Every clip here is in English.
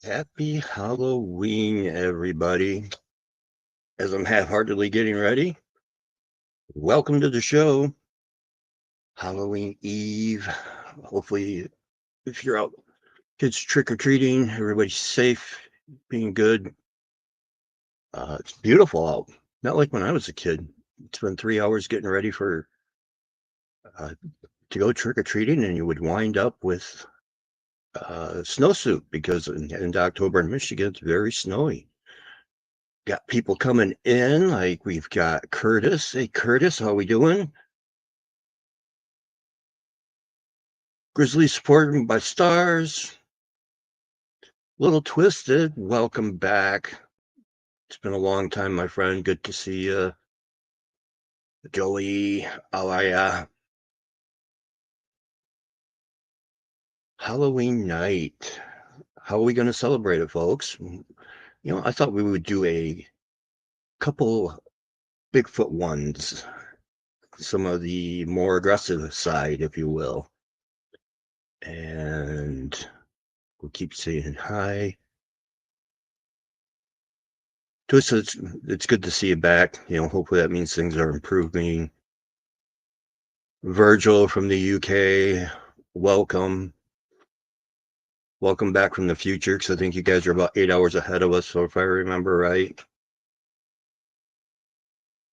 Happy Halloween, everybody. As I'm half-heartedly getting ready, welcome to the show. Halloween Eve. Hopefully, if you're out, kids trick-or-treating, everybody's safe, being good. It's beautiful out. Not like when I was a kid. It's been 3 hours getting ready for to go trick-or-treating, and you would wind up with a snowsuit because in October in Michigan, it's very snowy. Got people coming in, like we've got Curtis. Hey, Curtis, how we doing? Grizzly supported by stars. Little Twisted, welcome back. It's been a long time, my friend. Good to see you. Joey, how are ya? Halloween night. How are we going to celebrate it, folks? I thought we would do a couple Bigfoot ones, some of the more aggressive side, if you will. And we'll keep saying hi. Twisted, it's good to see you back. Hopefully that means things are improving. Virgil from the UK, welcome. Welcome back from the future, because I think you guys are about 8 hours ahead of us, so if I remember right.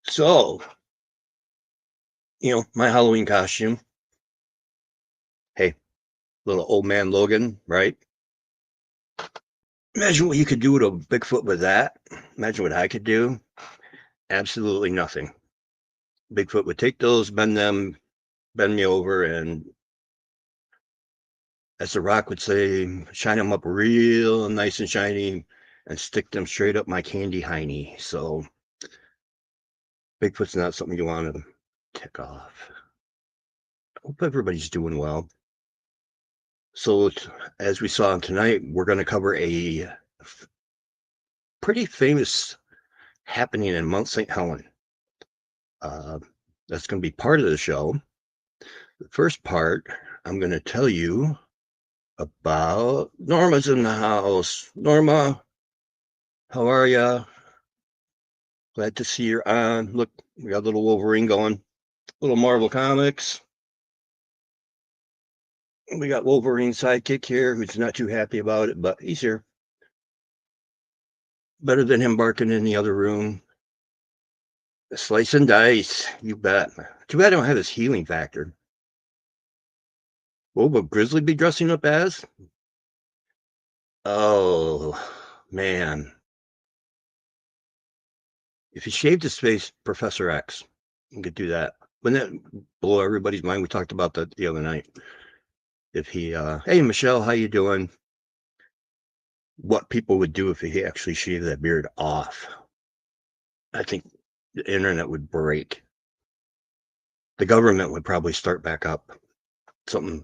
So, my Halloween costume. Hey, little old man Logan, right? Imagine what you could do with a Bigfoot with that. Imagine what I could do. Absolutely nothing. Bigfoot would take those, bend me over, and as The Rock would say, shine them up real nice and shiny and stick them straight up my candy hiney. So Bigfoot's not something you want to tick off. Hope everybody's doing well. So as we saw tonight, we're going to cover a pretty famous happening in Mount St. Helens. That's going to be part of the show. The first part, I'm going to tell you about Norma's in the house. Norma, how are ya? Glad to see you're on. Look, we got a little Wolverine going. Little Marvel Comics. We got Wolverine sidekick here, who's not too happy about it, but he's here. Better than him barking in the other room. Slice and dice, you bet. Too bad I don't have his healing factor. What would Grizzly be dressing up as? Oh, man. If he shaved his face, Professor X, we could do that. Wouldn't that blow everybody's mind? We talked about that the other night. If he, hey, Michelle, how you doing? What people would do if he actually shaved that beard off. I think the internet would break. The government would probably start back up. Something,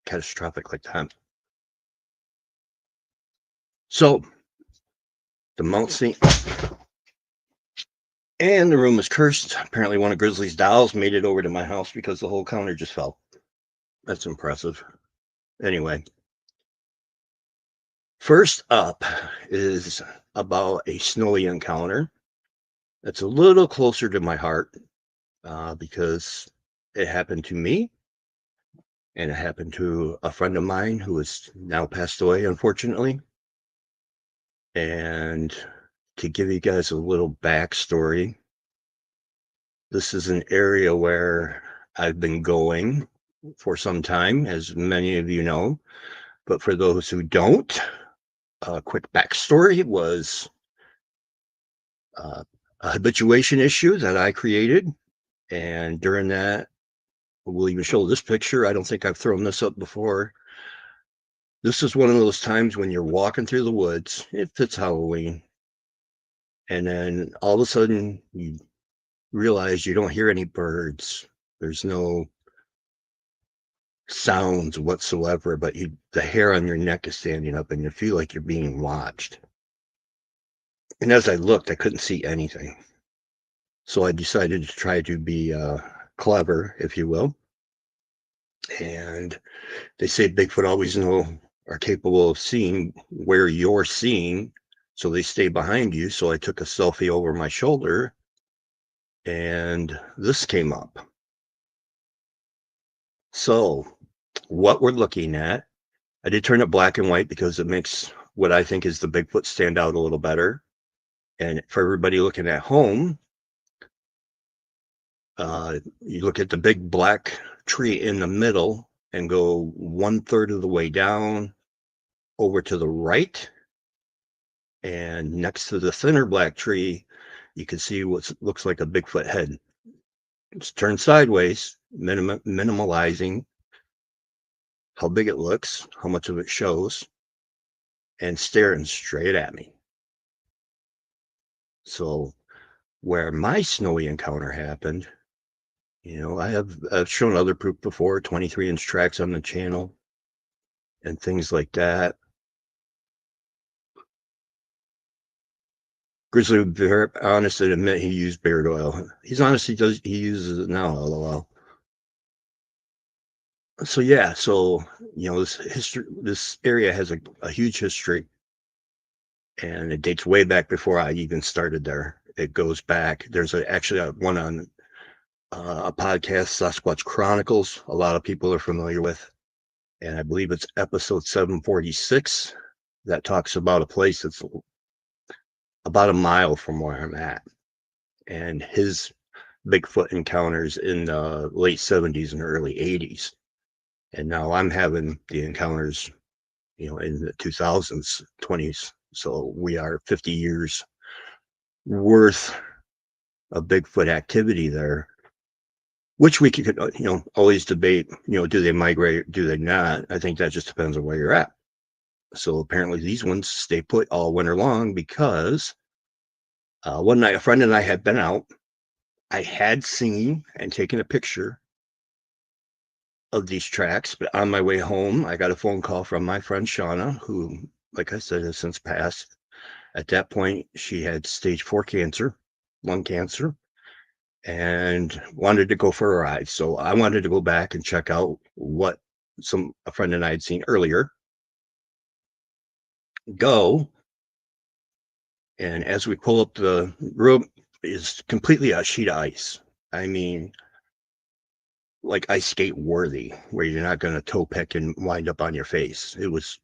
catastrophic like that. So, the Mount St. And the room is cursed. Apparently one of Grizzly's dolls made it over to my house because the whole counter just fell. That's impressive. Anyway. First up is about a snowy encounter. That's a little closer to my heart because it happened to me. And it happened to a friend of mine who has now passed away, unfortunately. And to give you guys a little backstory, this is an area where I've been going for some time, as many of you know. But for those who don't, a quick backstory was a habituation issue that I created. And during that, we'll even show this picture. I don't think I've thrown this up before. This is one of those times when you're walking through the woods, if it's Halloween, and then all of a sudden you realize you don't hear any birds. There's no sounds whatsoever, but the hair on your neck is standing up and you feel like you're being watched. And as I looked, I couldn't see anything. So I decided to try to be clever, if you will. And they say Bigfoot always know, are capable of seeing where you're seeing, so they stay behind you. So I took a selfie over my shoulder, and this came up. So what we're looking at, I did turn it black and white because it makes what I think is the Bigfoot stand out a little better. And for everybody looking at home, you look at the big black tree in the middle and go 1/3 of the way down over to the right. And next to the thinner black tree, you can see what looks like a Bigfoot head. It's turned sideways, minimalizing how big it looks, how much of it shows, and staring straight at me. So where my snowy encounter happened, I've shown other proof before, 23-inch tracks on the channel and things like that. Grizzly would be very honest and admit he used beard oil. He's honest, he uses it now, lol. So yeah, this area has a huge history, and it dates way back before I even started there. It goes back. There's actually one on a podcast, Sasquatch Chronicles. A lot of people are familiar with, and I believe it's episode 746 that talks about a place that's about a mile from where I'm at, and his Bigfoot encounters in the late 70s and early 80s. And now I'm having the encounters, in the 2000s, 20s. So we are 50 years worth of Bigfoot activity there, which we could, always debate, do they migrate, do they not? I think that just depends on where you're at. So apparently these ones stay put all winter long because one night a friend and I had been out. I had seen and taken a picture of these tracks, but on my way home, I got a phone call from my friend Shauna, who, like I said, has since passed. At that point, she had stage 4 cancer, lung cancer, and wanted to go for a ride. So I wanted to go back and check out what a friend and I had seen earlier. Go, and as we pull up, the road is completely a sheet of ice. I mean, like ice skate worthy, where you're not going to toe pick and wind up on your face. It was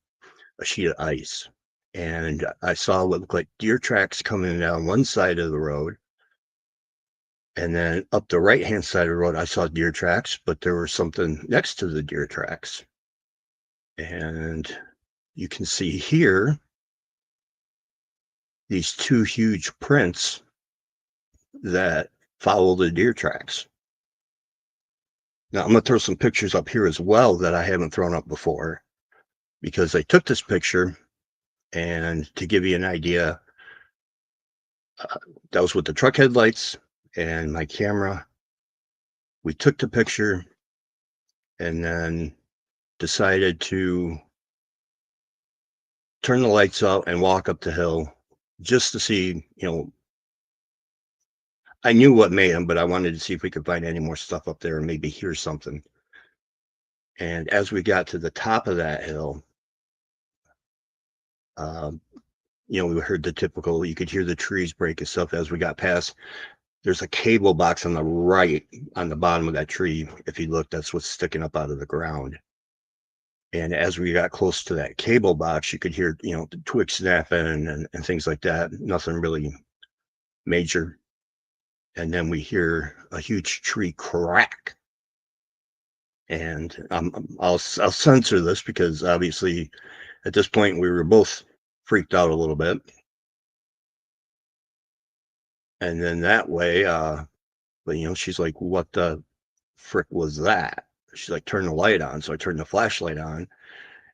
a sheet of ice. And I saw what looked like deer tracks coming down one side of the road. And then up the right-hand side of the road, I saw deer tracks, but there was something next to the deer tracks. And you can see here these two huge prints that follow the deer tracks. Now, I'm going to throw some pictures up here as well that I haven't thrown up before, because I took this picture, and to give you an idea, that was with the truck headlights and my camera. We took the picture and then decided to turn the lights out and walk up the hill just to see, I knew what made them, but I wanted to see if we could find any more stuff up there and maybe hear something. And as we got to the top of that hill, we heard the typical, you could hear the trees break and stuff. As we got past, there's a cable box on the right on the bottom of that tree. If you look, that's what's sticking up out of the ground. And as we got close to that cable box, you could hear, the twigs snapping and things like that. Nothing really major. And then we hear a huge tree crack. And I'll censor this because obviously at this point we were both freaked out a little bit. And then that way, but she's like, what the frick was that? She's like, turn the light on. So I turned the flashlight on,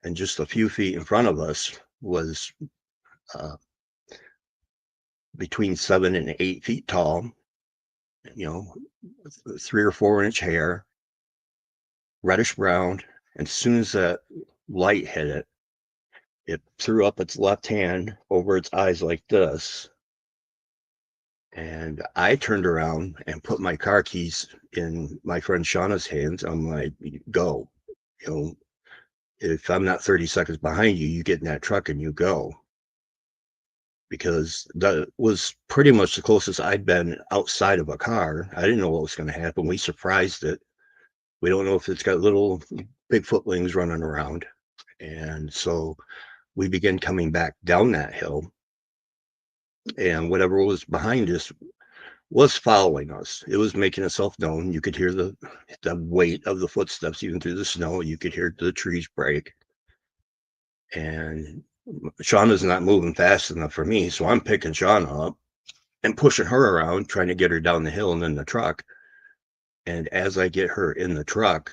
and just a few feet in front of us was between 7 and 8 feet tall, 3 or 4 inch hair, reddish brown. And as soon as that light hit it, it threw up its left hand over its eyes like this. And I turned around and put my car keys in my friend Shauna's hands. I'm like, go, if I'm not 30 seconds behind you, you get in that truck and you go. Because that was pretty much the closest I'd been outside of a car. I didn't know what was going to happen. We surprised it. We don't know if it's got little Bigfootlings running around. And so we began coming back down that hill, and whatever was behind us was following us. It was making itself known. You could hear the weight of the footsteps even through the snow. You could hear the trees break. And Shauna's not moving fast enough for me, so I'm picking Shauna up and pushing her around, trying to get her down the hill and in the truck. And as I get her in the truck,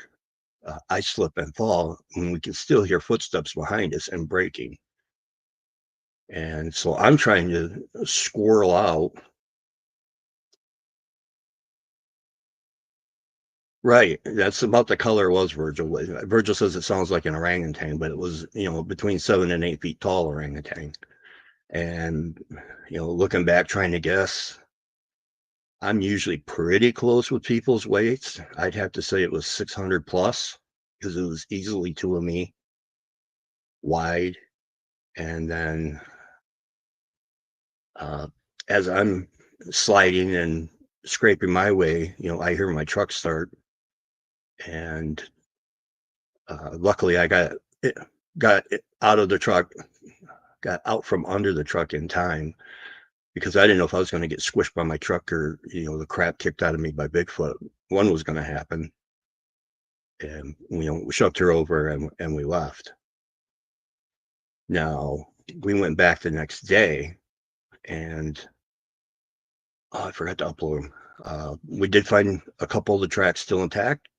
I slip and fall, and we can still hear footsteps behind us and braking. And so I'm trying to squirrel out. Right. That's about the color it was, Virgil. Virgil says it sounds like an orangutan, but it was, between 7 and 8 feet tall orangutan. And, looking back, trying to guess, I'm usually pretty close with people's weights. I'd have to say it was 600 plus because it was easily two of me wide. And then as I'm sliding and scraping my way, I hear my truck start. And luckily I got out of the truck, got out from under the truck in time, because I didn't know if I was going to get squished by my truck or, the crap kicked out of me by Bigfoot. One was going to happen. And, we shoved her over and we left. Now, we went back the next day, and I forgot to upload them. We did find a couple of the tracks still intact.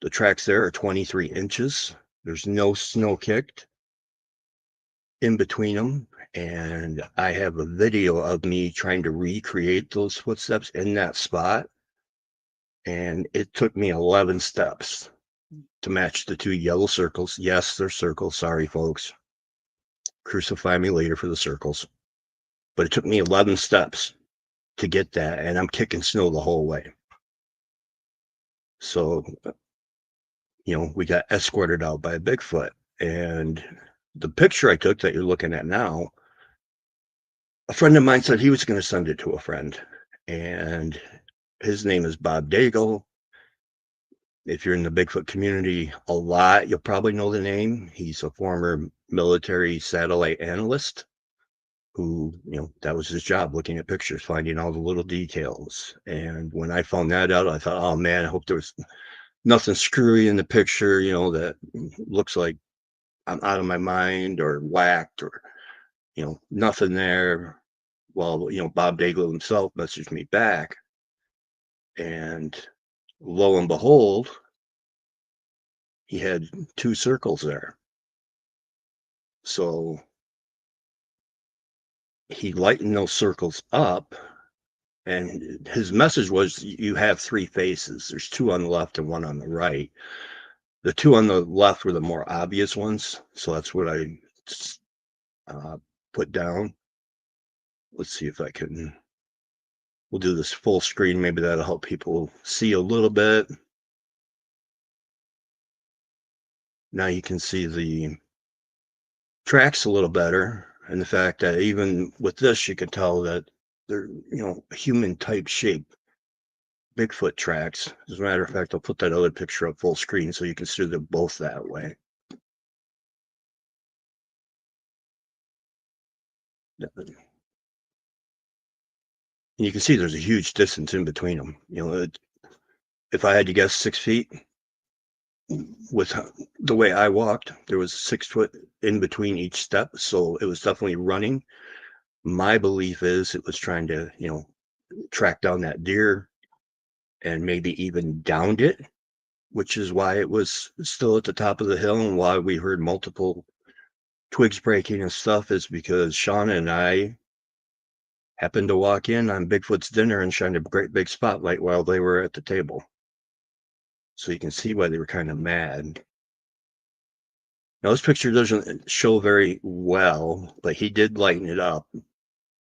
The tracks there are 23 inches. There's no snow kicked in between them. And I have a video of me trying to recreate those footsteps in that spot. And it took me 11 steps to match the two yellow circles. Yes, they're circles. Sorry, folks. Crucify me later for the circles. But it took me 11 steps to get that. And I'm kicking snow the whole way. So, we got escorted out by a Bigfoot. And the picture I took that you're looking at now, a friend of mine said he was going to send it to a friend. And his name is Bob Daigle. If you're in the Bigfoot community a lot, you'll probably know the name. He's a former military satellite analyst who, that was his job, looking at pictures, finding all the little details. And when I found that out, I thought, oh man, I hope there was nothing screwy in the picture, that looks like I'm out of my mind or whacked or, nothing there. Well, Bob Daigle himself messaged me back, and lo and behold, he had two circles there. So he lightened those circles up, and his message was, you have three faces. There's two on the left and one on the right. The two on the left were the more obvious ones, so that's what I put down. Let's see if I can, we'll do this full screen. Maybe that'll help people see a little bit. Now you can see the tracks a little better, and the fact that even with this, you can tell that they're, human type shape Bigfoot tracks. As a matter of fact, I'll put that other picture up full screen so you can see them both that way. And you can see there's a huge distance in between them. If I had to guess, 6 feet. With the way I walked, there was 6 foot in between each step, so it was definitely running. My belief is it was trying to, track down that deer and maybe even downed it, which is why it was still at the top of the hill and why we heard multiple twigs breaking and stuff, is because Shauna and I happened to walk in on Bigfoot's dinner and shined a great big spotlight while they were at the table. So you can see why they were kind of mad. Now, this picture doesn't show very well, but he did lighten it up.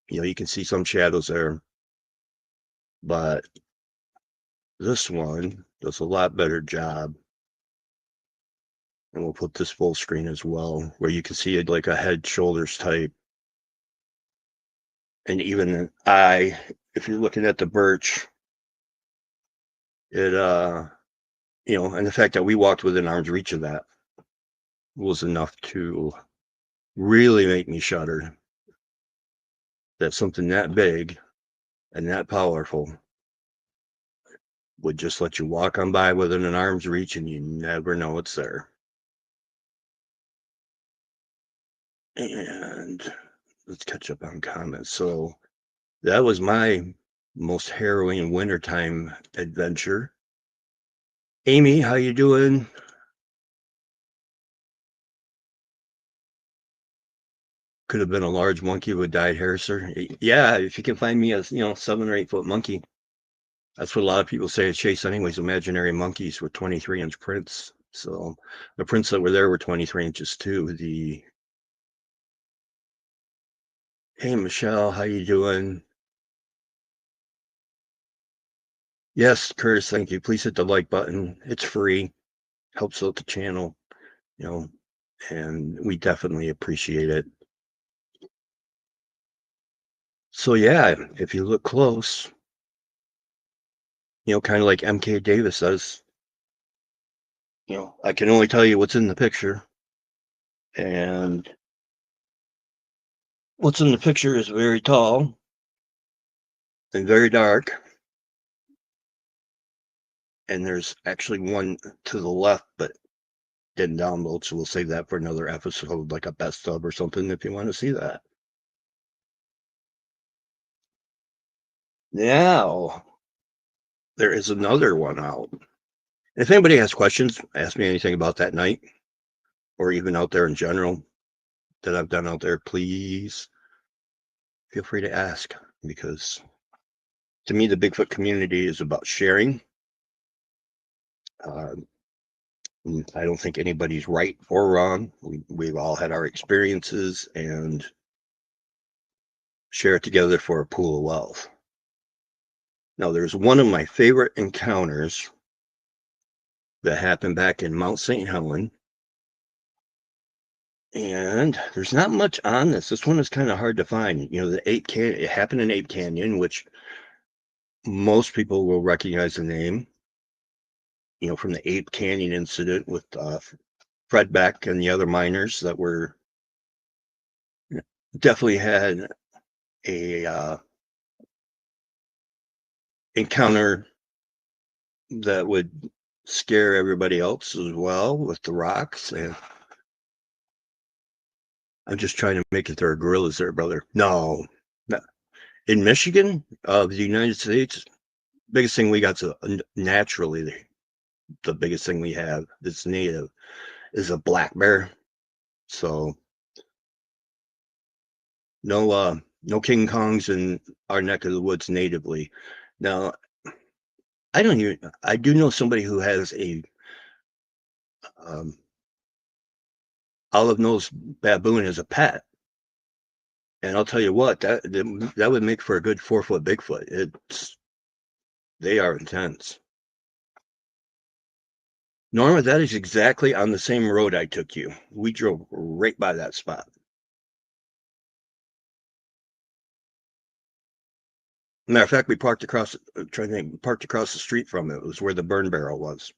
You can see some shadows there. But this one does a lot better job. And we'll put this full screen as well, where you can see it like a head, shoulders type. And even an eye, if you're looking at the birch, it, and the fact that we walked within arm's reach of that was enough to really make me shudder that something that big and that powerful would just let you walk on by within an arm's reach and you never know it's there. And let's catch up on comments. So that was my most harrowing wintertime adventure. Amy, how you doing? Could have been a large monkey with dyed hair, sir. Yeah, if you can find me a 7 or 8 foot monkey. That's what a lot of people say is Chase anyways, imaginary monkeys with 23-inch prints. So the prints that were there were 23 inches too. Hey Michelle, how you doing? Yes, Curtis, thank you. Please hit the like button. It's free. Helps out the channel, and we definitely appreciate it. So yeah, if you look close, kind of like MK Davis says, I can only tell you what's in the picture. And what's in the picture is very tall and very dark. And there's actually one to the left, but didn't download. So we'll save that for another episode, like a best of or something, if you want to see that. Now, there is another one out. If anybody has questions, ask me anything about that night or even out there in general that I've done out there, please feel free to ask, because to me, the Bigfoot community is about sharing. I don't think anybody's right or wrong. We've all had our experiences and share it together for a pool of wealth. Now, there's one of my favorite encounters that happened back in Mount St. Helen. And there's not much on this. This one is kind of hard to find. It happened in Ape Canyon, which most people will recognize the name, from the Ape Canyon incident with Fred Beck and the other miners that were definitely had a encounter that would scare everybody else as well with the rocks. And I'm just trying to make it there are gorillas there, brother. No. In Michigan, the United States, biggest thing we got naturally the biggest thing we have that's native is a black bear. So no King Kongs in our neck of the woods natively. Now, I do know somebody who has a olive-nosed baboon as a pet. And I'll tell you what, that would make for a good 4-foot Bigfoot. They are intense. Norma, that is exactly on the same road I took you. We drove right by that spot. Matter of fact, we parked across the street from it. It was where the burn barrel was.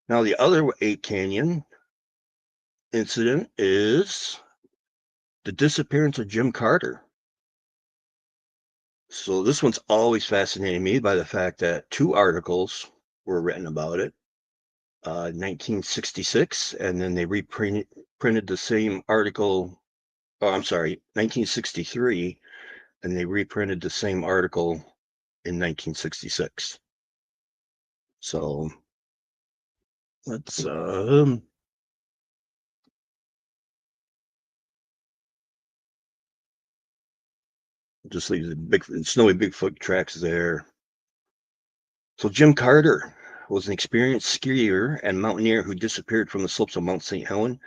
Now, the other Ape Canyon incident is the disappearance of Jim Carter. So this one's always fascinated me by the fact that 2 articles were written about it. 1966, and then they printed the same article. Oh, I'm sorry, 1963, and they reprinted the same article in 1966. So let's just leave the snowy Bigfoot tracks there. So Jim Carter was an experienced skier and mountaineer who disappeared from the slopes of Mount St. Helen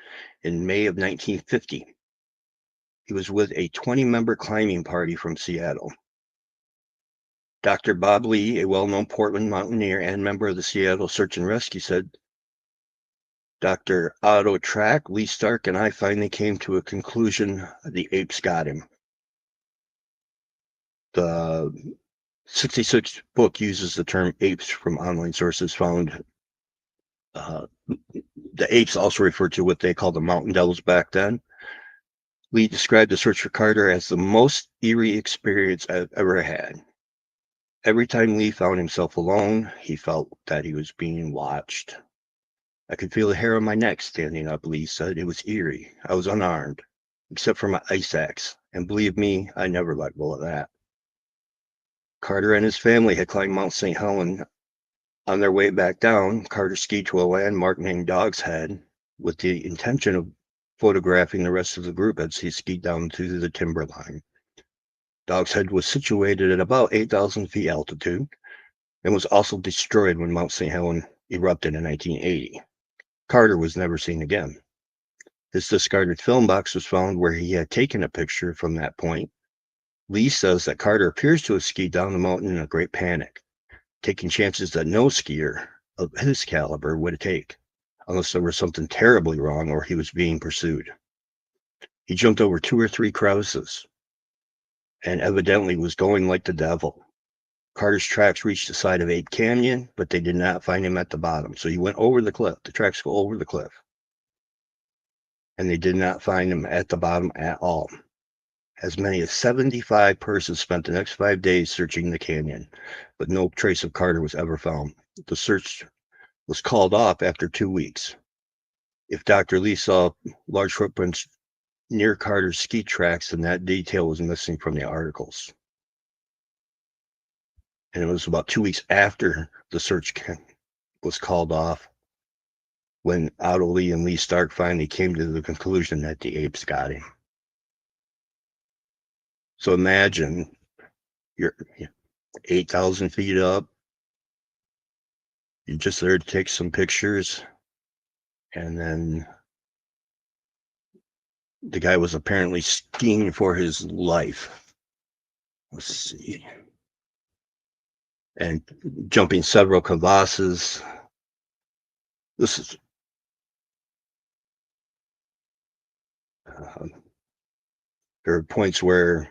in May of 1950. He was with a 20-member climbing party from Seattle. Dr. Bob Lee, a well-known Portland mountaineer and member of the Seattle Search and Rescue, said, Dr. Otto Track, Lee Stark, and I finally came to a conclusion. The apes got him. The 66 book uses the term apes from online sources found. The apes also referred to what they called the mountain devils back then. Lee described the search for Carter as the most eerie experience I've ever had. Every time Lee found himself alone, he felt that he was being watched. I could feel the hair on my neck standing up, Lee said. It was eerie. I was unarmed, except for my ice axe. And believe me, I never let go of that. Carter and his family had climbed Mount St. Helens. On their way back down, Carter skied to a landmark named Dog's Head with the intention of photographing the rest of the group as he skied down to the timberline. Dog's Head was situated at about 8,000 feet altitude and was also destroyed when Mount St. Helens erupted in 1980. Carter was never seen again. His discarded film box was found where he had taken a picture from that point. Lee says that Carter appears to have skied down the mountain in a great panic, taking chances that no skier of his caliber would take, unless there was something terribly wrong or he was being pursued. He jumped over 2 or 3 crevices and evidently was going like the devil. Carter's tracks reached the side of Ape Canyon, but they did not find him at the bottom. So he went over the cliff. The tracks go over the cliff. And they did not find him at the bottom at all. As many as 75 persons spent the next 5 days searching the canyon, but no trace of Carter was ever found. The search was called off after 2 weeks. If Dr. Lee saw large footprints near Carter's ski tracks, then that detail was missing from the articles. And it was about 2 weeks after the search was called off when Otto Lee and Lee Stark finally came to the conclusion that the apes got him. So imagine you're 8,000 feet up. You're just there to take some pictures. And then the guy was apparently skiing for his life. Let's see. And jumping several crevasses. This is there are points where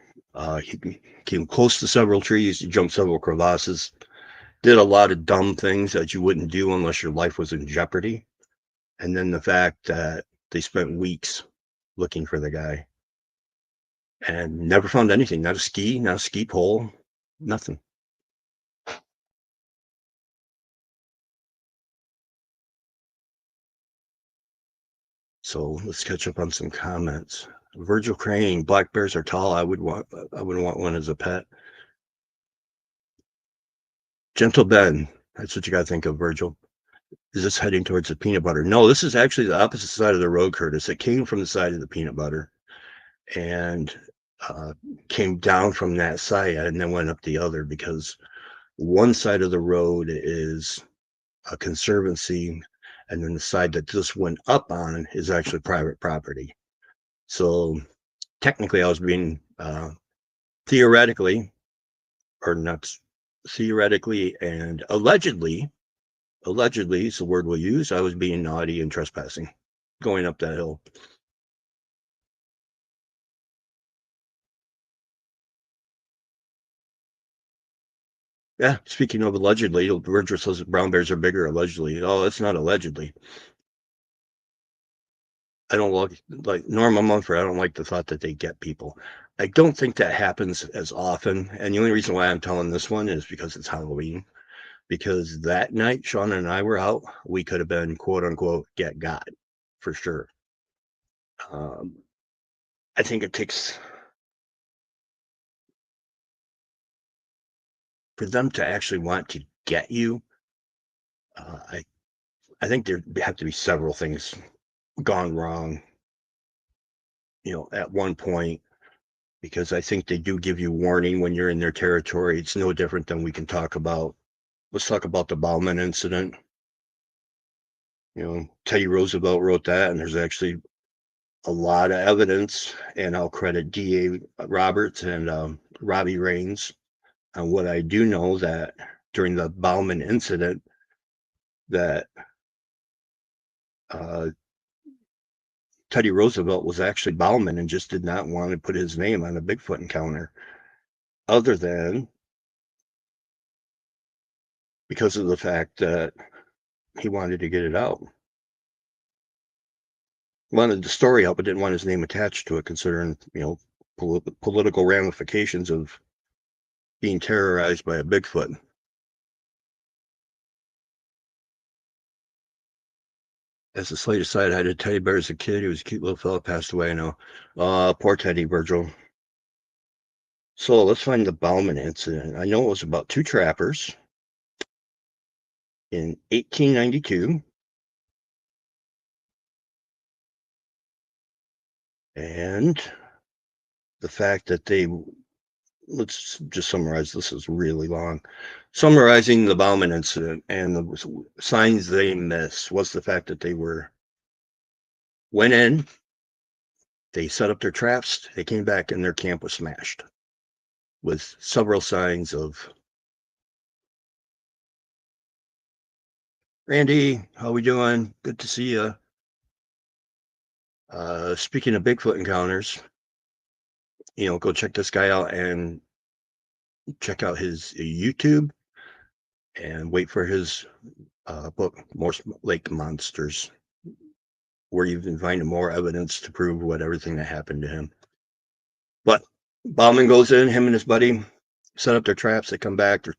he came close to several trees, he jumped several crevasses, did a lot of dumb things that you wouldn't do unless your life was in jeopardy. And then the fact that they spent weeks looking for the guy and never found anything, not a ski pole, nothing. So let's catch up on some comments. Virgil Crane, black bears are tall. I wouldn't want one as a pet. Gentle Ben, that's what you got to think of, Virgil. Is this heading towards the peanut butter? No, this is actually the opposite side of the road, Curtis. It came from the side of the peanut butter and came down from that side and then went up the other, because one side of the road is a conservancy and then the side that this went up on is actually private property. So technically I was being theoretically, or not theoretically, and allegedly is the word we'll use, I was being naughty and trespassing going up that hill. Yeah, speaking of allegedly, Virgil says brown bears are bigger, allegedly. Oh, it's not allegedly. I don't like Norma Mumford. I don't like the thought that they get people. I don't think that happens as often. And the only reason why I'm telling this one is because it's Halloween. Because that night, Sean and I were out, we could have been, quote unquote, get got for sure. I think it takes for them to actually want to get you. I think there have to be several things gone wrong, at one point, because I think they do give you warning when you're in their territory. It's no different than we can talk about. Let's talk about the Bauman incident. Teddy Roosevelt wrote that, and there's actually a lot of evidence, and I'll credit D.A. Roberts and Robbie Raines And what I do know that during the Bauman incident, that Teddy Roosevelt was actually Bauman and just did not want to put his name on a Bigfoot encounter, other than because of the fact that he wanted to get it out. Wanted the story out, but didn't want his name attached to it, considering, political ramifications of being terrorized by a Bigfoot. As a slight aside, I had a teddy bear as a kid. He was a cute little fella, passed away now. Poor Teddy, Virgil. So let's find the Bauman incident. I know it was about two trappers in 1892. And the fact that let's just summarize, this is really long. Summarizing the Bauman incident and the signs they missed was the fact that they went in, they set up their traps, they came back, and their camp was smashed with several signs of, Randy, how we doing? Good to see you. Speaking of Bigfoot encounters, go check this guy out and check out his YouTube and wait for his book, Morse Lake Monsters, where you can find more evidence to prove everything that happened to him. But Bauman goes in, him and his buddy set up their traps, they come back, their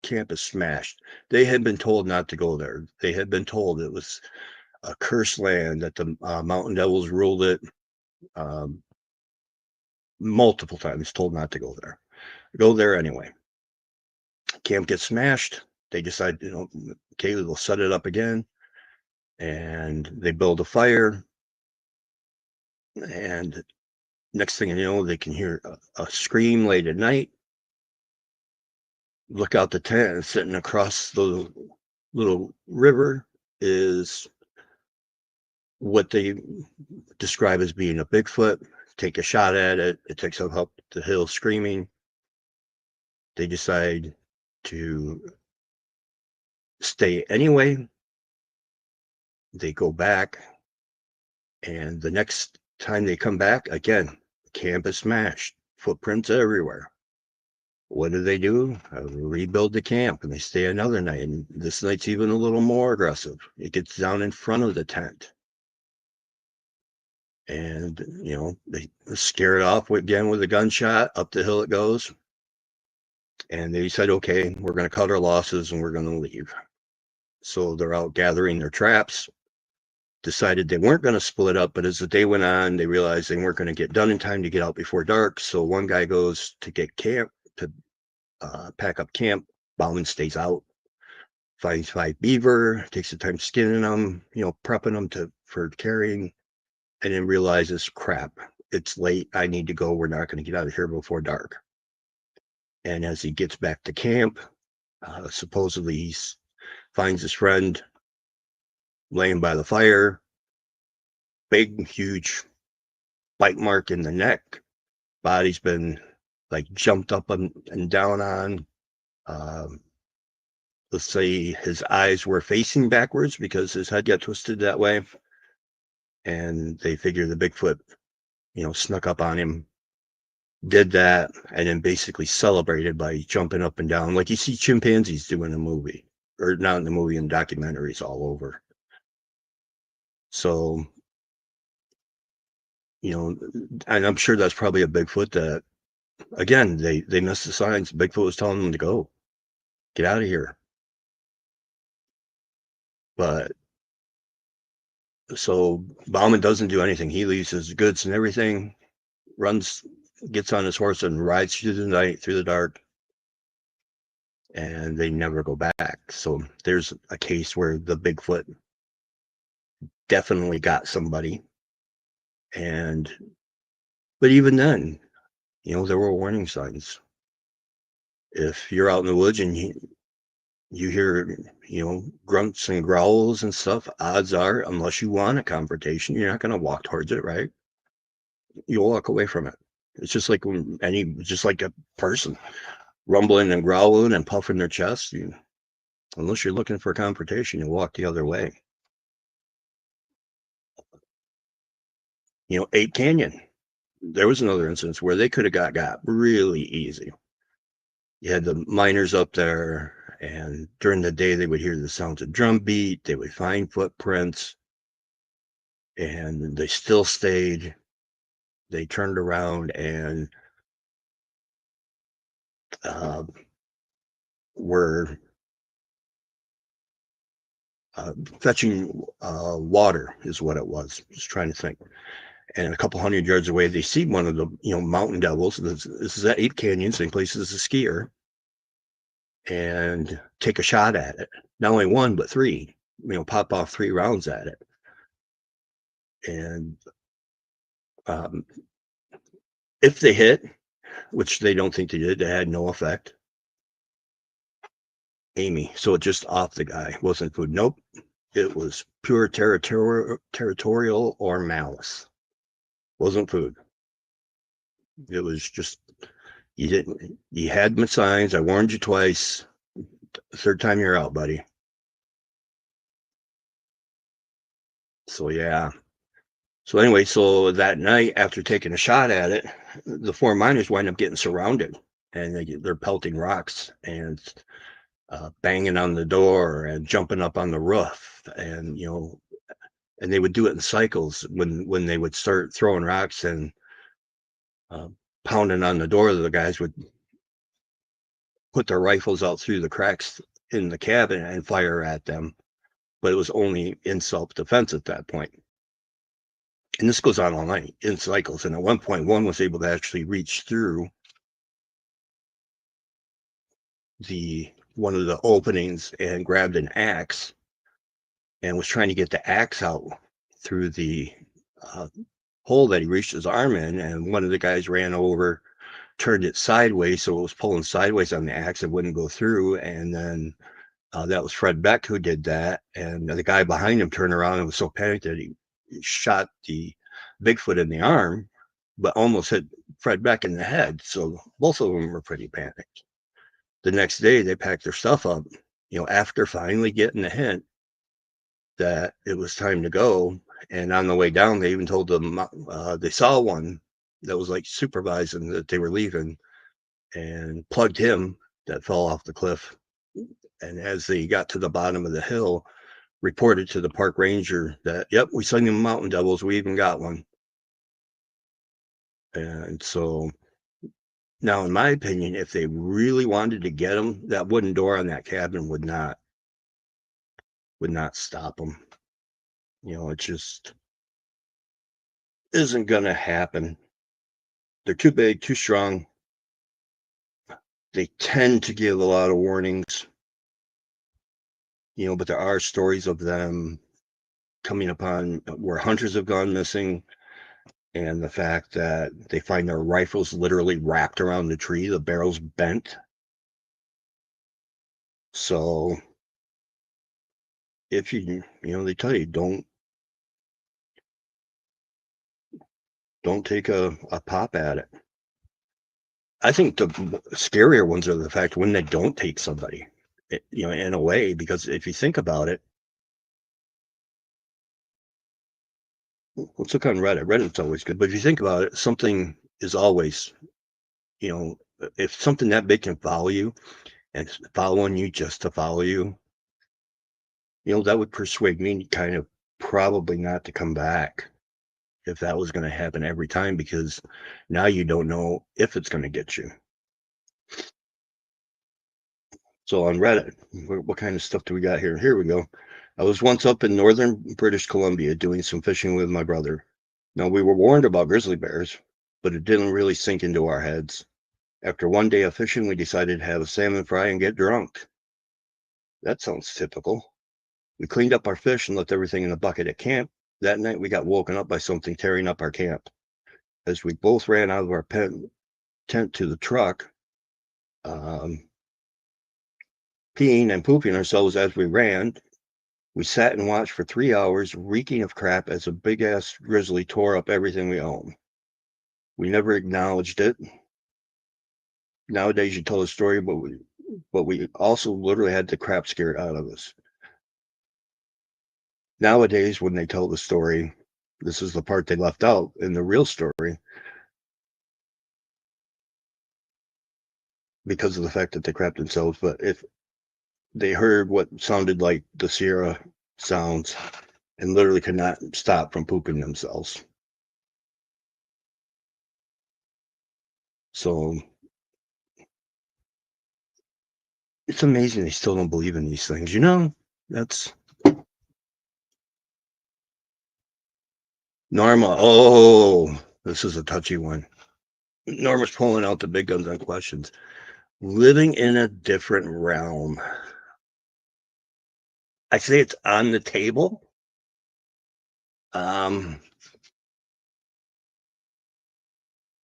camp is smashed. They had been told not to go there. They had been told it was a cursed land, that the mountain devils ruled it. Multiple times told not to go there. Go there anyway. Camp gets smashed. They decide, okay, we'll set it up again. And they build a fire. And next thing you know, they can hear a scream late at night. Look out the tent, and sitting across the little river is what they describe as being a Bigfoot. Take a shot at it. It takes them up the hill screaming. They decide to stay anyway. They go back, and the next time they come back, again, camp is smashed, footprints everywhere. What do? Rebuild the camp, and they stay another night. And this night's even a little more aggressive. It gets down in front of the tent. And, they scare it off again with a gunshot. Up the hill it goes. And they said, okay, we're going to cut our losses and we're going to leave. So they're out gathering their traps. Decided they weren't going to split up, but as the day went on, they realized they weren't going to get done in time to get out before dark. So one guy goes to get camp, to pack up camp. Bauman stays out, finds 5 beaver, takes the time skinning them, prepping them for carrying, and then realizes, crap, it's late, I need to go, we're not going to get out of here before dark. And as he gets back to camp, supposedly he finds his friend laying by the fire, big, huge bite mark in the neck, body's been jumped up and down on. Let's say his eyes were facing backwards because his head got twisted that way. And they figure the Bigfoot, snuck up on him, did that, and then basically celebrated by jumping up and down like you see chimpanzees do in a movie, or not in the movie, in documentaries all over. So, and I'm sure that's probably a Bigfoot that, again, they missed the signs. Bigfoot was telling them to go, get out of here. But so Bauman doesn't do anything. He leaves his goods and everything, gets on his horse and rides through the night, through the dark, and they never go back. So there's a case where the Bigfoot definitely got somebody. But even then, there were warning signs. If you're out in the woods and you hear, grunts and growls and stuff, odds are, unless you want a confrontation, you're not going to walk towards it, right? You'll walk away from it. It's just like a person. rumbling and growling and puffing their chest. Unless you're looking for confrontation, you walk the other way. Ape Canyon. There was another instance where they could have got really easy. You had the miners up there, and during the day they would hear the sounds of drum beat. They would find footprints, and they still stayed. They turned around and were fetching water, is what it was. Just trying to think. And a couple 100 yards away, they see one of the mountain devils. This is at Ape Canyon, same place as a skier, and take a shot at it. Not only one, but three. Pop off 3 rounds at it. And if they hit, which they don't think they did, they had no effect. Amy, so it just off the guy. Wasn't food. Nope. It was pure territorial or malice. Wasn't food. It was just, you had my signs. I warned you twice. Third time you're out, buddy. So yeah. So anyway, so that night after taking a shot at it, the 4 miners wind up getting surrounded, and they're pelting rocks and banging on the door and jumping up on the roof, and and they would do it in cycles. When they would start throwing rocks and pounding on the door, the guys would put their rifles out through the cracks in the cabin and fire at them, but it was only in self-defense at that point. And this goes on all night in cycles. And at one point, one was able to actually reach through one of the openings and grabbed an axe and was trying to get the axe out through the hole that he reached his arm in. And one of the guys ran over, turned it sideways, so it was pulling sideways on the axe. It wouldn't go through. And then that was Fred Beck who did that. And the guy behind him turned around and was so panicked that he shot the Bigfoot in the arm, but almost hit Fred Beck in the head. So both of them were pretty panicked. The next day, they packed their stuff up, after finally getting the hint that it was time to go. And on the way down, they even told them they saw one that was like supervising that they were leaving, and plugged him that fell off the cliff. And as they got to the bottom of the hill, reported to the park ranger that, yep, we seen them mountain devils. We even got one. And so now, in my opinion, if they really wanted to get them, that wooden door on that cabin would not stop them. It just isn't going to happen. They're too big, too strong. They tend to give a lot of warnings, but there are stories of them coming upon where hunters have gone missing, and the fact that they find their rifles literally wrapped around the tree, the barrels bent. So if they tell you, don't take a pop at it. I think the scarier ones are the fact when they don't take somebody, in a way, because if you think about it, let's look on Reddit. Reddit's always good, but if you think about it, something is always, if something that big can follow you and it's following you just to follow you, that would persuade me kind of probably not to come back if that was going to happen every time, because now you don't know if it's going to get you. So on Reddit, what kind of stuff do we got here? Here we go. I was once up in northern British Columbia doing some fishing with my brother. Now, we were warned about grizzly bears, but it didn't really sink into our heads. After one day of fishing, we decided to have a salmon fry and get drunk. That sounds typical. We cleaned up our fish and left everything in a bucket at camp. That night, we got woken up by something tearing up our camp. As we both ran out of our tent to the truck, peeing and pooping ourselves as we ran, we sat and watched for 3 hours, reeking of crap as a big-ass grizzly tore up everything we own. We never acknowledged it. Nowadays, you tell a story, but we also literally had the crap scared out of us. Nowadays, when they tell the story, this is the part they left out in the real story because of the fact that they crapped themselves. But if they heard what sounded like the Sierra sounds and literally could not stop from pooping themselves. So it's amazing they still don't believe in these things. You know, that's Norma. Oh, this is a touchy one. Norma's pulling out the big guns on questions. Living in a different realm. I say it's on the table. Um,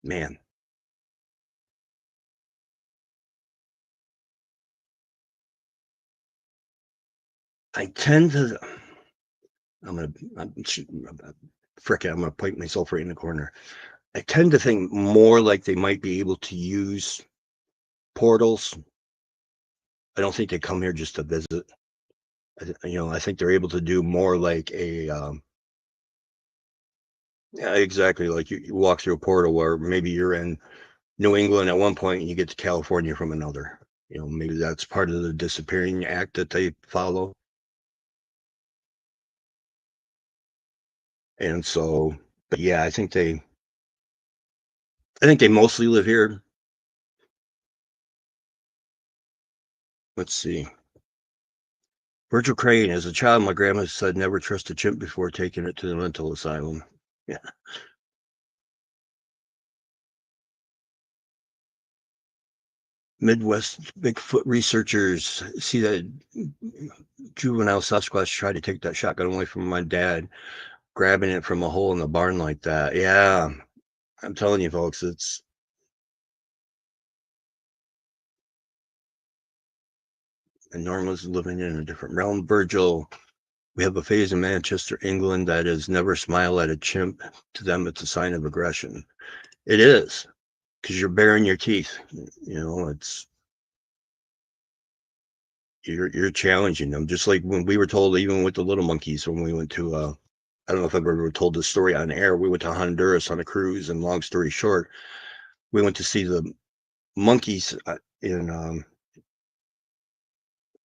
man, I tend to. I'm gonna. Frick it. I'm gonna point myself right in the corner. I tend to think more like they might be able to use portals. I don't think they come here just to visit. I think they're able to do more like a. Yeah, exactly. Like you walk through a portal where maybe you're in New England at one point and you get to California from another. Maybe that's part of the disappearing act that they follow. And so, but yeah, I think they mostly live here. Let's see. Virgil Crane, as a child, my grandma said never trust a chimp before taking it to the mental asylum. Yeah. Midwest Bigfoot researchers see that juvenile Sasquatch tried to take that shotgun away from my dad, grabbing it from a hole in the barn like that. Yeah, I'm telling you, folks, it's Norma's living in a different realm. Virgil, we have a phase in Manchester, England that is never smile at a chimp. To them, it's a sign of aggression. It is, because you're baring your teeth. It's you're challenging them. Just like when we were told, even with the little monkeys, when we went to I don't know if I've ever told this story on air. We went to Honduras on a cruise, and long story short, we went to see the monkeys in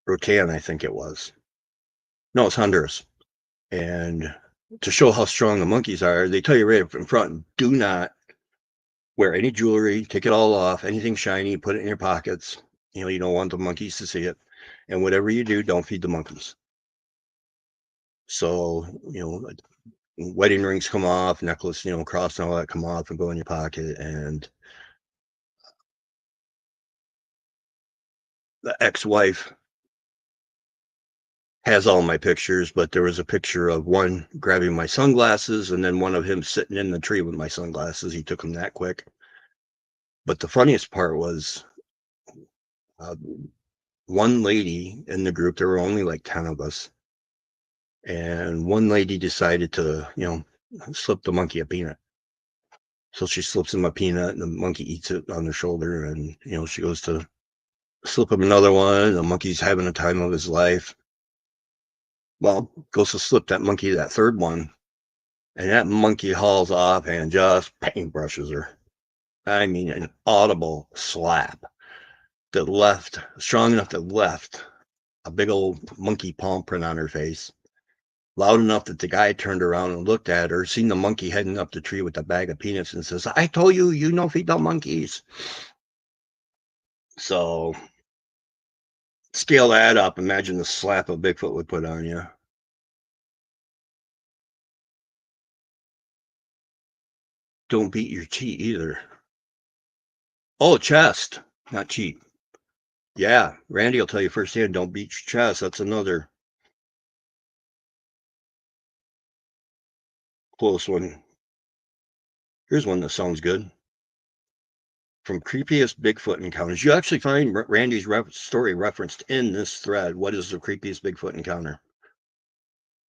Rotan, I think it was. No, it's Honduras. And to show how strong the monkeys are, they tell you right up in front, do not wear any jewelry, take it all off, anything shiny, put it in your pockets. You don't want the monkeys to see it. And whatever you do, don't feed the monkeys. So, wedding rings come off, necklace, cross and all that come off and go in your pocket. And the ex-wife has all my pictures, but there was a picture of one grabbing my sunglasses and then one of him sitting in the tree with my sunglasses. He took them that quick. But the funniest part was uh, one lady in the group, there were only like 10 of us. And one lady decided to, slip the monkey a peanut. So she slips him a peanut and the monkey eats it on her shoulder. And, she goes to slip him another one. The monkey's having a time of his life. Well, goes to slip that monkey that third one. And that monkey hauls off and just paintbrushes her. I mean, an audible slap that left, strong enough that left a big old monkey palm print on her face. Loud enough that the guy turned around and looked at her, seen the monkey heading up the tree with a bag of peanuts and says, I told you, feed the monkeys. So scale that up. Imagine the slap a Bigfoot would put on you. Don't beat your cheat either. Oh, chest, not cheat. Yeah, Randy will tell you firsthand, don't beat your chest. That's another close one. Here's one that sounds good. From creepiest Bigfoot encounters. You actually find Randy's story referenced in this thread. What is the creepiest Bigfoot encounter?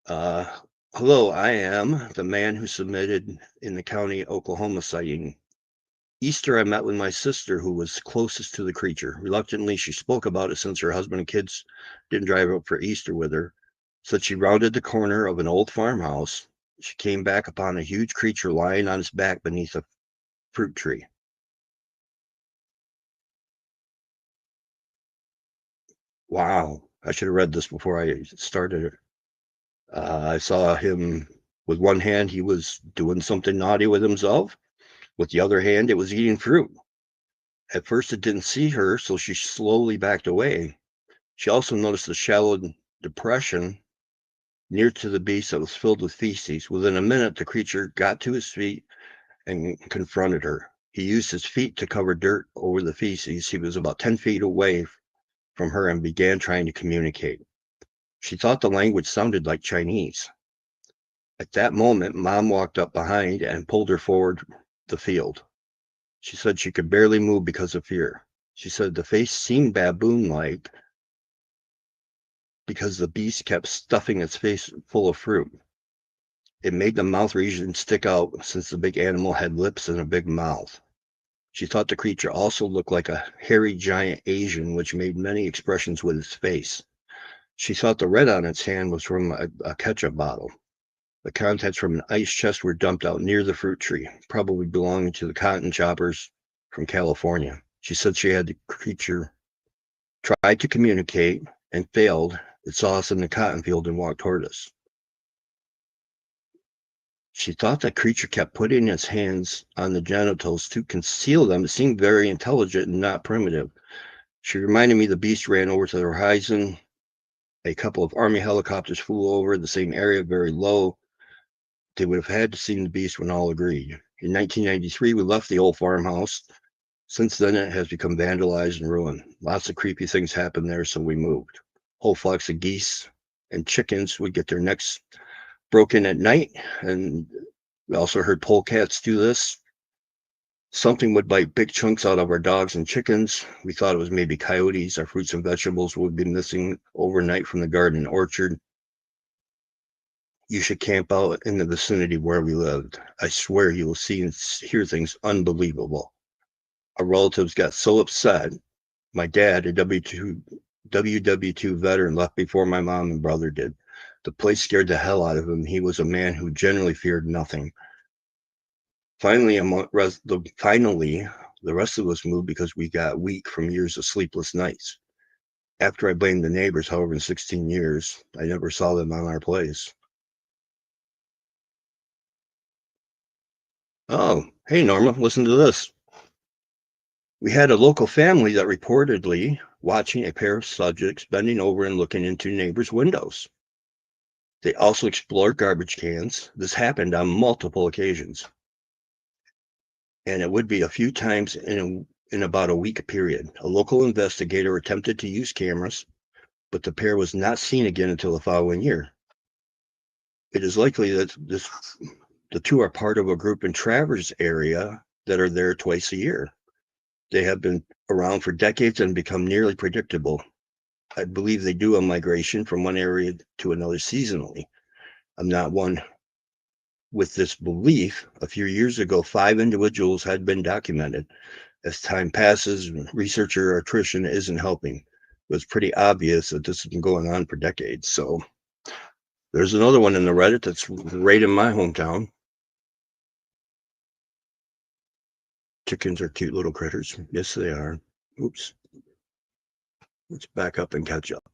Uh, Hello, I am the man who submitted in the county Oklahoma sighting. Easter, I met with my sister, who was closest to the creature. Reluctantly, she spoke about it since her husband and kids didn't drive up for Easter with her. Said she rounded the corner of an old farmhouse. She came back upon a huge creature lying on its back beneath a fruit tree. Wow, I should have read this before I started it. I saw him with one hand, he was doing something naughty with himself. With the other hand, it was eating fruit. At first, it didn't see her, so she slowly backed away. She also noticed a shallow depression near to the beast that was filled with feces. Within a minute, the creature got to his feet and confronted her. He used his feet to cover dirt over the feces. He was about 10 feet away from her and began trying to communicate. She thought the language sounded like Chinese. At that moment, Mom walked up behind and pulled her forward the field. She said she could barely move because of fear. She said the face seemed baboon-like because the beast kept stuffing its face full of fruit. It made the mouth region stick out since the big animal had lips and a big mouth. She thought the creature also looked like a hairy giant Asian, which made many expressions with its face. She thought the red on its hand was from a ketchup bottle. The contents from an ice chest were dumped out near the fruit tree, probably belonging to the cotton choppers from California. She said she had the creature tried to communicate and failed. It saw us in the cotton field and walked toward us. She thought the creature kept putting its hands on the genitals to conceal them. It seemed very intelligent and not primitive. She reminded me the beast ran over to the horizon. A couple of Army helicopters flew over the same area very low. They would have had to see the beast when all agreed. In 1993, we left the old farmhouse. Since then, it has become vandalized and ruined. Lots of creepy things happened there, so we moved. Whole flocks of geese and chickens would get their necks broken at night, and we also heard polecats do this. Something would bite big chunks out of our dogs and chickens. We thought it was maybe coyotes. Our fruits and vegetables would be missing overnight from the garden and orchard. You should camp out in the vicinity where we lived. I swear you will see and hear things unbelievable. Our relatives got so upset. My dad, a WW2 veteran, left before my mom and brother did. The place scared the hell out of him. He was a man who generally feared nothing. Finally, the rest of us moved because we got weak from years of sleepless nights. After I blamed the neighbors, however, in 16 years, I never saw them on our place. Oh, hey, Norma, listen to this. We had a local family that reportedly watching a pair of subjects bending over and looking into neighbors' windows. They also explored garbage cans. This happened on multiple occasions. And it would be a few times in about a week period. A local investigator attempted to use cameras, but the pair was not seen again until the following year. It is likely that the two are part of a group in Travers area that are there twice a year. They have been around for decades and become nearly predictable. I believe they do a migration from one area to another seasonally. I'm not one with this belief. A few years ago, 5 individuals had been documented. As time passes, researcher attrition isn't helping. It was pretty obvious that this has been going on for decades. So there's another one in the Reddit that's right in my hometown. Chickens are cute little critters. Yes, they are. Oops. Let's back up and catch up.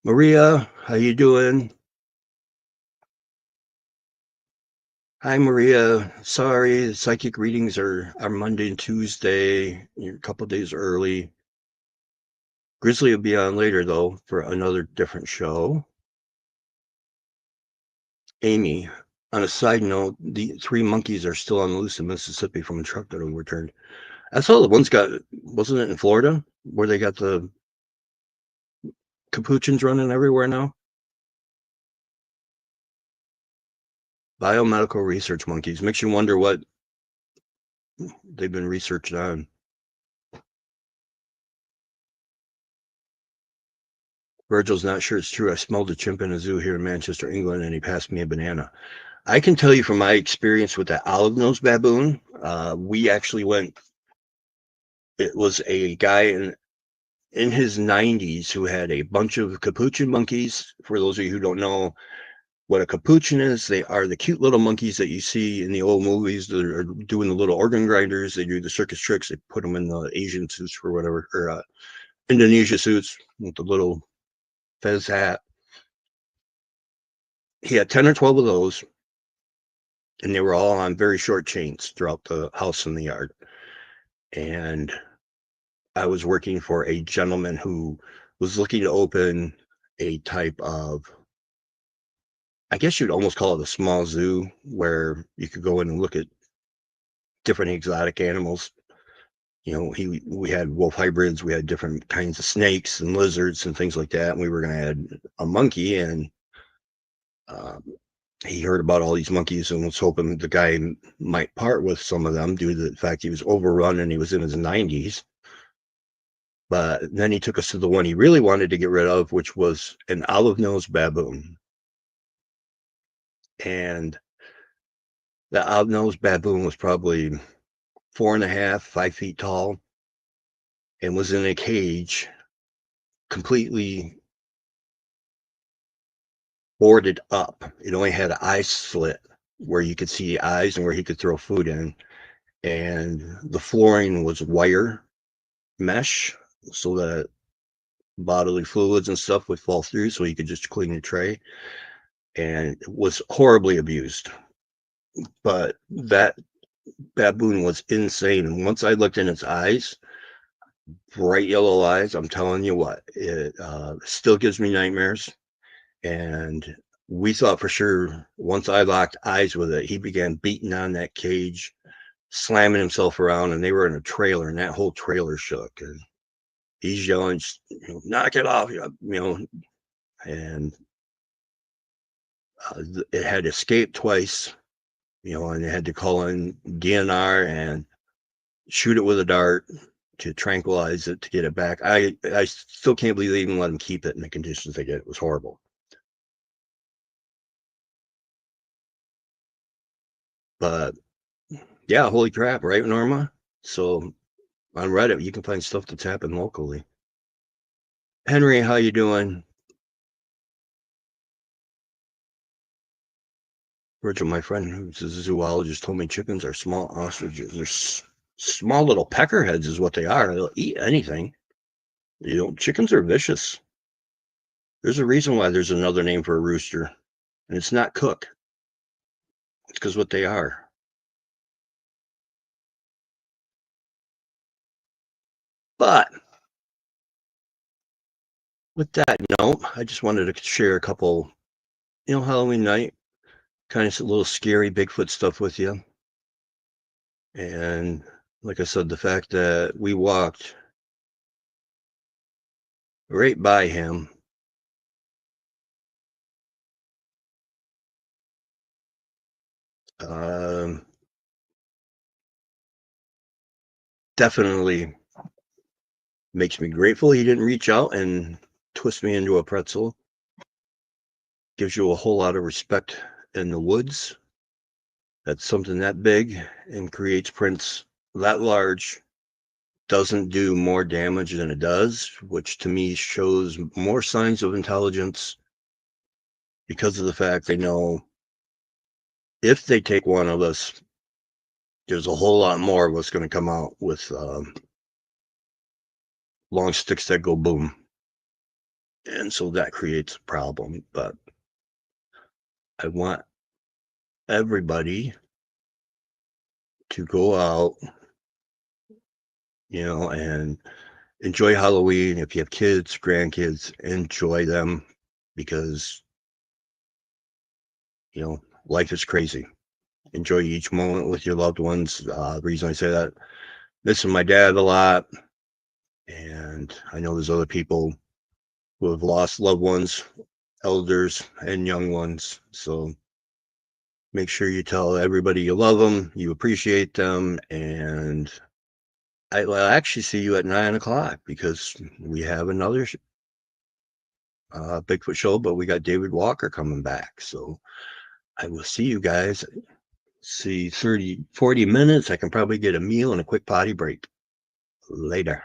Maria, how you doing? Hi, Maria. Sorry, the psychic readings are Monday and Tuesday. You're a couple days early. Grizzly will be on later, though, for another different show. Amy, on a side note, the 3 monkeys are still on the loose in Mississippi from a truck that overturned. I saw the one's wasn't it in Florida, where they got the capuchins running everywhere now? Biomedical research monkeys. Makes you wonder what they've been researched on. Virgil's not sure it's true. I smelled a chimp in a zoo here in Manchester, England, and he passed me a banana. I can tell you from my experience with the olive-nosed baboon, we actually went. It was a guy in his 90s who had a bunch of capuchin monkeys. For those of you who don't know what a capuchin is, they are the cute little monkeys that you see in the old movies that are doing the little organ grinders. They do the circus tricks. They put them in the Asian suits or whatever, or Indonesia suits with the little fez hat. He had 10 or 12 of those, and they were all on very short chains throughout the house and the yard. And I was working for a gentleman who was looking to open a type of, I guess you'd almost call it a small zoo, where you could go in and look at different exotic animals. We had wolf hybrids, we had different kinds of snakes and lizards and things like that. And we were going to add a monkey, and um, he heard about all these monkeys and was hoping the guy might part with some of them due to the fact he was overrun and he was in his 90s. But then he took us to the one he really wanted to get rid of, which was an olive-nosed baboon. And the olive-nosed baboon was probably 4.5, 5 feet tall, and was in a cage completely boarded up. It only had an eye slit where you could see the eyes and where he could throw food in. And the flooring was wire mesh so that bodily fluids and stuff would fall through so he could just clean the tray. And it was horribly abused. But that baboon was insane. And once I looked in its eyes, bright yellow eyes, I'm telling you what, it still gives me nightmares. And we thought for sure once I locked eyes with it, he began beating on that cage, slamming himself around, and they were in a trailer, and that whole trailer shook. And he's yelling, knock it off, and it had escaped twice, and they had to call in DNR and shoot it with a dart to tranquilize it to get it back. I still can't believe they even let him keep it in the conditions they did. It was horrible. But yeah, holy crap, right, Norma? So on Reddit, you can find stuff that's happened locally. Henry, how you doing? Virgil, my friend who's a zoologist, told me chickens are small ostriches. They're small little peckerheads is what they are. They'll eat anything. Chickens are vicious. There's a reason why there's another name for a rooster, and it's not cook. It's because what they are. But with that note, I just wanted to share a couple, Halloween night, kind of a little scary Bigfoot stuff with you. And like I said, the fact that we walked right by him, definitely makes me grateful he didn't reach out and twist me into a pretzel. Gives you a whole lot of respect in the woods. That's something that big and creates prints that large doesn't do more damage than it does, which to me shows more signs of intelligence because of the fact they know if they take one of us, there's a whole lot more of us going to come out with long sticks that go boom. And so that creates a problem. But I want everybody to go out, and enjoy Halloween. If you have kids, grandkids, enjoy them because, life is crazy. Enjoy each moment with your loved ones. The reason I say that, missing my dad a lot. And I know there's other people who have lost loved ones, elders and young ones. So make sure you tell everybody you love them, you appreciate them, and I'll actually see you at 9 o'clock because we have another Bigfoot show, but we got David Walker coming back. So I will see you guys. See 30, 40 minutes. I can probably get a meal and a quick potty break. Later.